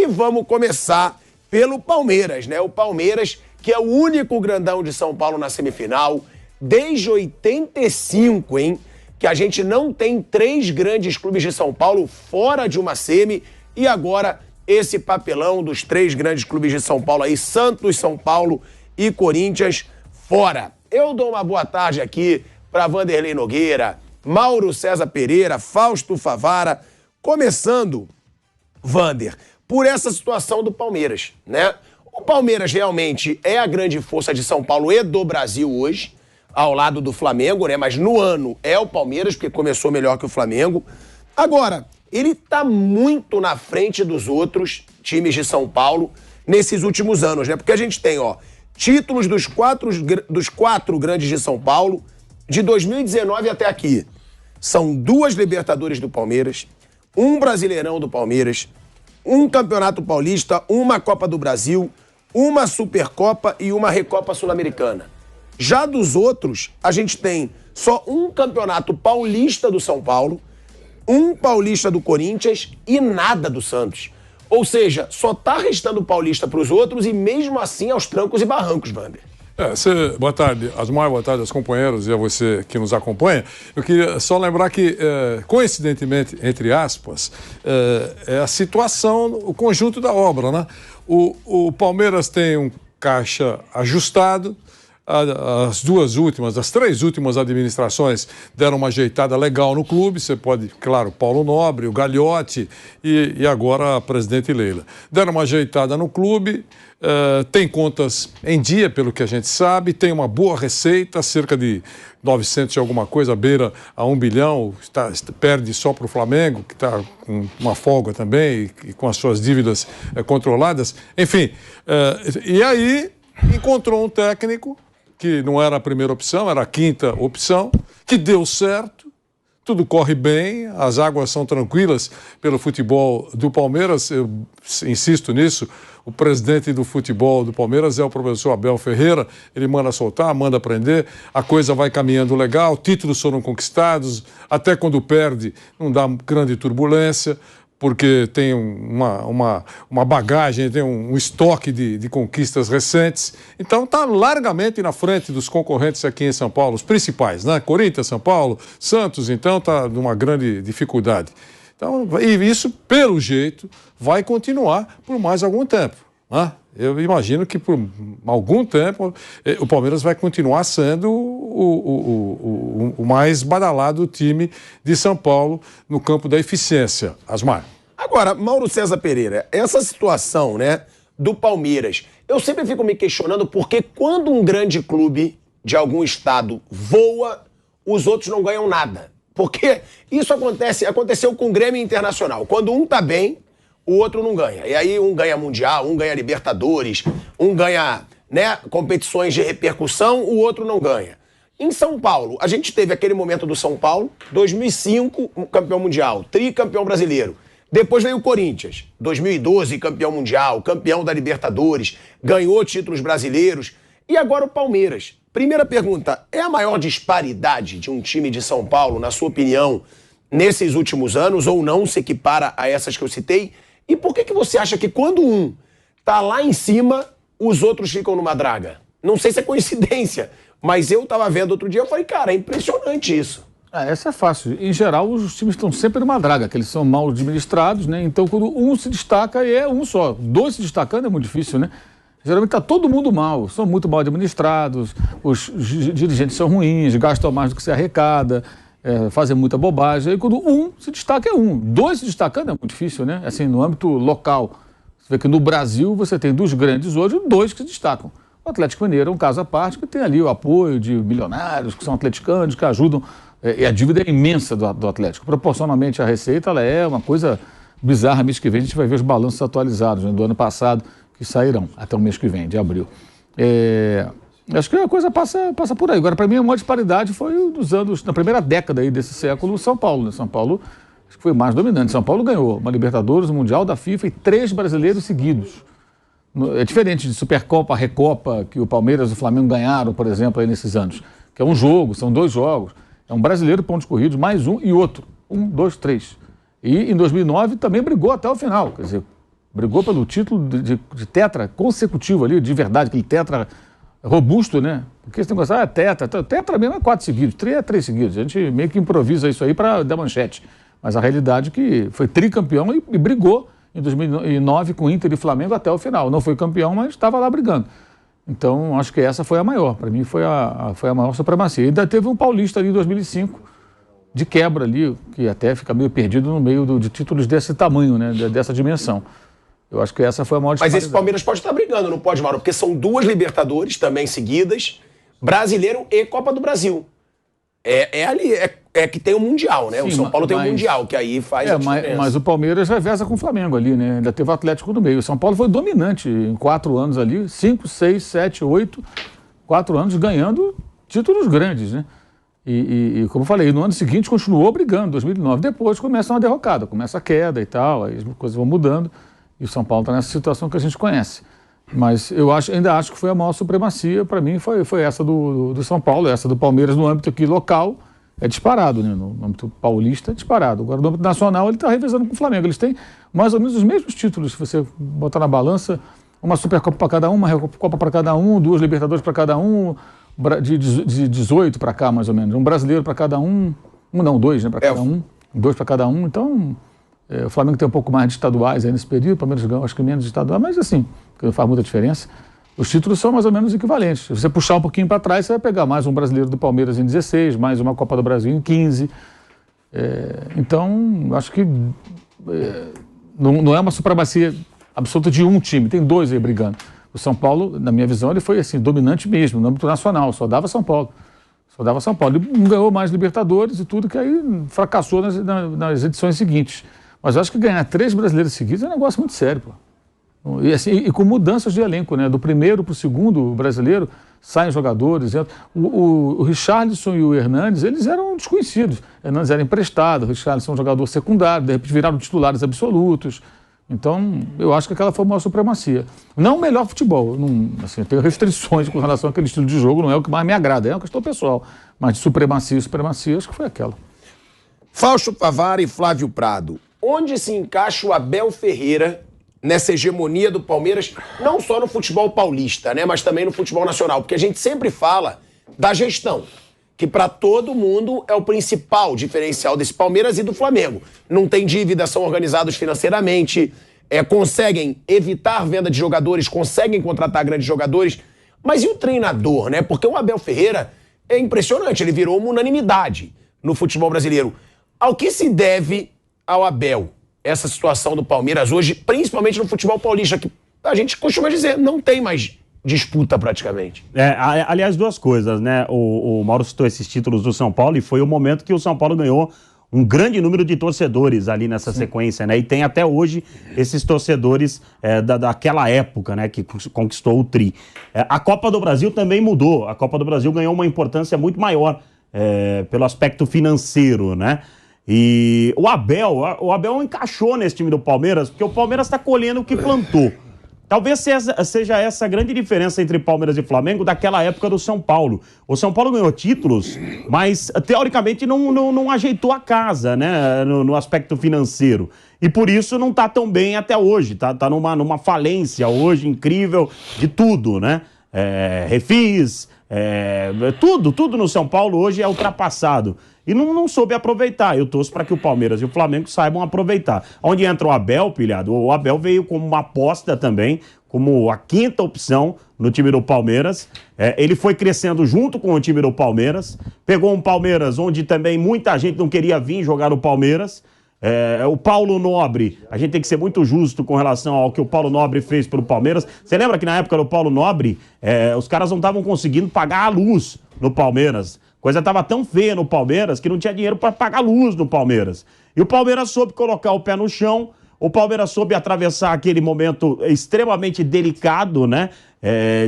E vamos começar pelo Palmeiras, né? O Palmeiras, que é o único grandão de São Paulo na semifinal, desde 85, hein? Que a gente não tem 3 grandes clubes de São Paulo fora de uma semi, e agora esse papelão dos 3 grandes clubes de São Paulo aí, Santos, São Paulo e Corinthians, fora. Eu dou uma boa tarde aqui para Vanderlei Nogueira, Mauro César Pereira, Fausto Favara, começando, Vander, por essa situação do Palmeiras, né? O Palmeiras realmente é a grande força de São Paulo e do Brasil hoje, ao lado do Flamengo, né? Mas no ano é o Palmeiras, porque começou melhor que o Flamengo. Agora, ele tá muito na frente dos outros times de São Paulo nesses últimos anos, né? Porque a gente tem, ó, títulos dos quatro grandes de São Paulo de 2019 até aqui. São 2 Libertadores do Palmeiras, 1 Brasileirão do Palmeiras, 1 Campeonato Paulista, 1 Copa do Brasil, 1 Supercopa e 1 Recopa Sul-Americana. Já dos outros, a gente tem só 1 Campeonato Paulista do São Paulo, 1 Paulista do Corinthians e nada do Santos. Ou seja, só tá restando o Paulista para os outros e mesmo assim aos trancos e barrancos, Vander. Boa tarde, Asmar, boa tarde aos companheiros e a você que nos acompanha. Eu queria só lembrar que, coincidentemente, entre aspas, é a situação, o conjunto da obra, né? O Palmeiras tem um caixa ajustado, as 3 últimas administrações deram uma ajeitada legal no clube. Você pode, claro, Paulo Nobre, o Gagliotti e agora a presidente Leila. Deram uma ajeitada no clube, tem contas em dia, pelo que a gente sabe, tem uma boa receita, cerca de 900 e alguma coisa, beira a 1 bilhão, perde só para o Flamengo, que está com uma folga também e com as suas dívidas controladas. Enfim, e aí encontrou um técnico que não era a primeira opção, era a 5ª opção, que deu certo, tudo corre bem, as águas são tranquilas pelo futebol do Palmeiras. Eu insisto nisso, o presidente do futebol do Palmeiras é o professor Abel Ferreira, ele manda soltar, manda prender, a coisa vai caminhando legal, títulos foram conquistados, até quando perde não dá grande turbulência, porque tem uma bagagem, tem um estoque de conquistas recentes. Então está largamente na frente dos concorrentes aqui em São Paulo, os principais, né? Corinthians, São Paulo, Santos, então está numa grande dificuldade. Então, e isso, pelo jeito, vai continuar por mais algum tempo, né? Eu imagino que por algum tempo o Palmeiras vai continuar sendo o mais badalado time de São Paulo no campo da eficiência. Asmar. Agora, Mauro César Pereira, essa situação, né, do Palmeiras, eu sempre fico me questionando porque quando um grande clube de algum estado voa, os outros não ganham nada. Porque isso aconteceu com o Grêmio Internacional. Quando um tá bem, o outro não ganha. E aí um ganha Mundial, um ganha Libertadores, um ganha, né, competições de repercussão, o outro não ganha. Em São Paulo, a gente teve aquele momento do São Paulo, 2005, campeão mundial, tricampeão brasileiro. Depois veio o Corinthians, 2012, campeão mundial, campeão da Libertadores, ganhou títulos brasileiros. E agora o Palmeiras. Primeira pergunta, é a maior disparidade de um time de São Paulo, na sua opinião, nesses últimos anos, ou não se equipara a essas que eu citei? E por que você acha que quando um tá lá em cima, os outros ficam numa draga? Não sei se é coincidência, mas eu tava vendo outro dia e falei, cara, é impressionante isso. Essa é fácil. Em geral, os times estão sempre numa draga, que eles são mal administrados, né? Então, quando um se destaca, é um só. 2 se destacando é muito difícil, né? Geralmente está todo mundo mal, são muito mal administrados, os dirigentes são ruins, gastam mais do que se arrecada, fazem muita bobagem. Aí quando um se destaca é um. 2 se destacando é muito difícil, né? Assim, no âmbito local. Você vê que no Brasil você tem dos grandes hoje 2 que se destacam. O Atlético Mineiro é um caso à parte, que tem ali o apoio de milionários que são atleticanos, que ajudam. E a dívida é imensa do Atlético. Proporcionalmente à receita, ela é uma coisa bizarra. Mês que vem a gente vai ver os balanços atualizados, né, do ano passado, que sairão até o mês que vem, de abril. Acho que a coisa passa por aí. Agora, para mim, a maior disparidade foi dos anos, na primeira década aí desse século, São Paulo. Né? São Paulo acho que foi o mais dominante. São Paulo ganhou uma Libertadores, um Mundial da FIFA e 3 brasileiros seguidos. É diferente de Supercopa, Recopa, que o Palmeiras e o Flamengo ganharam, por exemplo, aí nesses anos. Que é um jogo, são 2 jogos. É um brasileiro, pontos corridos, mais um e outro. 1, 2, 3. E em 2009 também brigou até o final. Quer dizer, Brigou pelo título de tetra consecutivo ali, de verdade, aquele tetra robusto, né? Porque esse negócio, tetra mesmo é 4 seguidos, 3 é 3 seguidos. A gente meio que improvisa isso aí para dar manchete. Mas a realidade é que foi tricampeão e brigou em 2009 com Inter e Flamengo até o final. Não foi campeão, mas estava lá brigando. Então, acho que essa foi a maior. Para mim, foi a maior supremacia. E ainda teve um paulista ali em 2005, de quebra ali, que até fica meio perdido no meio de títulos desse tamanho, né? Dessa dimensão. Eu acho que essa foi a maior disparidade. Mas esse Palmeiras pode estar brigando, não pode, Mauro? Porque são 2 Libertadores também seguidas, Brasileiro e Copa do Brasil. É que tem o Mundial, né? Sim, o São Paulo tem o Mundial, que aí faz a diferença. Mas o Palmeiras reveza com o Flamengo ali, né? Ainda teve o Atlético no meio. O São Paulo foi dominante em 4 anos ali, 5, 6, 7, 8, 4 anos ganhando títulos grandes, né? E como eu falei, no ano seguinte continuou brigando, 2009. Depois começa uma derrocada, começa a queda e tal, aí as coisas vão mudando. E o São Paulo está nessa situação que a gente conhece. Mas eu ainda acho que foi a maior supremacia, para mim, foi essa do São Paulo, essa do Palmeiras no âmbito aqui local, é disparado, né? No âmbito paulista é disparado. Agora, no âmbito nacional, ele está revezando com o Flamengo. Eles têm mais ou menos os mesmos títulos, se você botar na balança, uma Supercopa para cada um, uma Recopa para cada um, 2 Libertadores para cada um, de 18 para cá, mais ou menos. Um brasileiro para cada um, 2, né, para cada um, 2 para cada um. Então, o Flamengo tem um pouco mais de estaduais aí nesse período, o Palmeiras ganhou, acho que menos de estaduais, mas assim, não faz muita diferença. Os títulos são mais ou menos equivalentes. Se você puxar um pouquinho para trás, você vai pegar mais um brasileiro do Palmeiras em 16, mais uma Copa do Brasil em 15. Então, acho que não é uma supremacia absoluta de um time, tem 2 aí brigando. O São Paulo, na minha visão, ele foi assim, dominante mesmo, no âmbito nacional, só dava São Paulo. Ele não ganhou mais Libertadores e tudo, que aí fracassou nas edições seguintes. Mas eu acho que ganhar 3 brasileiros seguidos é um negócio muito sério, pô. E com mudanças de elenco, né? Do primeiro para o segundo brasileiro, saem jogadores. O Richarlison e o Hernandes, eles eram desconhecidos. O Hernandes era emprestado, o Richarlison é um jogador secundário, de repente viraram titulares absolutos. Então, eu acho que aquela foi uma supremacia. Não o melhor futebol. Assim, eu tenho restrições com relação àquele estilo de jogo, não é o que mais me agrada, é uma questão pessoal. Mas de supremacia, acho que foi aquela. Fausto Pavari e Flávio Prado. Onde se encaixa o Abel Ferreira nessa hegemonia do Palmeiras, não só no futebol paulista, né, mas também no futebol nacional? Porque a gente sempre fala da gestão, que para todo mundo é o principal diferencial desse Palmeiras e do Flamengo. Não tem dívida, são organizados financeiramente, conseguem evitar venda de jogadores, conseguem contratar grandes jogadores. Mas e o treinador, né? Porque o Abel Ferreira é impressionante, ele virou uma unanimidade no futebol brasileiro. Ao que se deve ao Abel essa situação do Palmeiras hoje, principalmente no futebol paulista, que a gente costuma dizer, não tem mais disputa praticamente? Aliás, 2 coisas, né? O Mauro citou esses títulos do São Paulo e foi o momento que o São Paulo ganhou um grande número de torcedores ali nessa sequência, né? E tem até hoje esses torcedores daquela época, né? Que conquistou o Tri. A Copa do Brasil também mudou. A Copa do Brasil ganhou uma importância muito maior pelo aspecto financeiro, né? E o Abel encaixou nesse time do Palmeiras, porque o Palmeiras está colhendo o que plantou. Talvez seja essa a grande diferença entre Palmeiras e Flamengo daquela época do São Paulo. O São Paulo ganhou títulos, mas teoricamente não ajeitou a casa, né, no aspecto financeiro. E por isso não está tão bem até hoje. Tá numa falência hoje incrível de tudo, né? Refis, tudo no São Paulo hoje é ultrapassado. E não soube aproveitar. Eu torço para que o Palmeiras e o Flamengo saibam aproveitar. Onde entra o Abel, pilhado? O Abel veio como uma aposta também, como a 5ª opção no time do Palmeiras. Ele foi crescendo junto com o time do Palmeiras. Pegou um Palmeiras onde também muita gente não queria vir jogar no Palmeiras. O Paulo Nobre, a gente tem que ser muito justo com relação ao que o Paulo Nobre fez pelo Palmeiras. Você lembra que na época do Paulo Nobre, os caras não estavam conseguindo pagar a luz no Palmeiras. Coisa estava tão feia no Palmeiras que não tinha dinheiro para pagar luz no Palmeiras. E o Palmeiras soube colocar o pé no chão, o Palmeiras soube atravessar aquele momento extremamente delicado, né?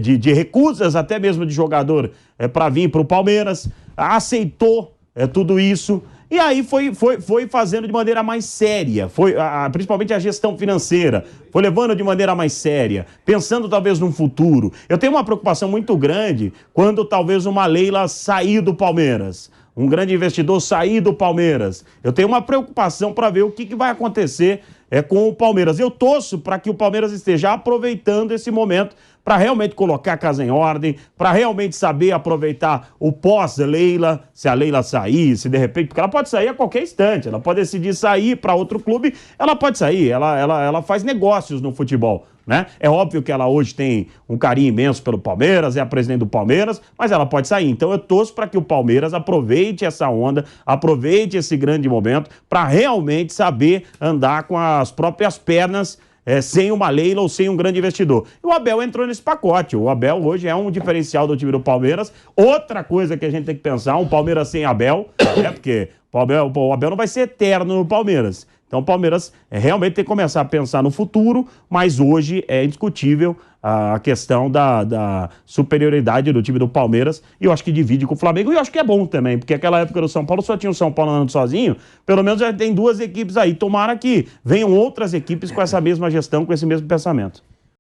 De recusas até mesmo de jogador para vir para o Palmeiras, aceitou tudo isso. E aí foi fazendo de maneira mais séria, principalmente a gestão financeira, foi levando de maneira mais séria, pensando talvez num futuro. Eu tenho uma preocupação muito grande quando talvez uma Leila sair do Palmeiras, um grande investidor sair do Palmeiras. Eu tenho uma preocupação para ver o que vai acontecer com o Palmeiras. Eu torço para que o Palmeiras esteja aproveitando esse momento para realmente colocar a casa em ordem, para realmente saber aproveitar o pós-Leila, se a Leila sair, se de repente, porque ela pode sair a qualquer instante, ela pode decidir sair para outro clube, ela pode sair, ela faz negócios no futebol, né? É óbvio que ela hoje tem um carinho imenso pelo Palmeiras, é a presidente do Palmeiras, mas ela pode sair. Então eu torço para que o Palmeiras aproveite essa onda, aproveite esse grande momento para realmente saber andar com as próprias pernas, sem uma Leila ou sem um grande investidor. E o Abel entrou nesse pacote. O Abel hoje é um diferencial do time do Palmeiras. Outra coisa que a gente tem que pensar, um Palmeiras sem Abel, porque o Abel não vai ser eterno no Palmeiras. Então o Palmeiras realmente tem que começar a pensar no futuro, mas hoje é indiscutível a questão da superioridade do time do Palmeiras, e eu acho que divide com o Flamengo, e eu acho que é bom também, porque aquela época do São Paulo só tinha o São Paulo andando sozinho, pelo menos já tem duas equipes aí, tomara que venham outras equipes com essa mesma gestão, com esse mesmo pensamento.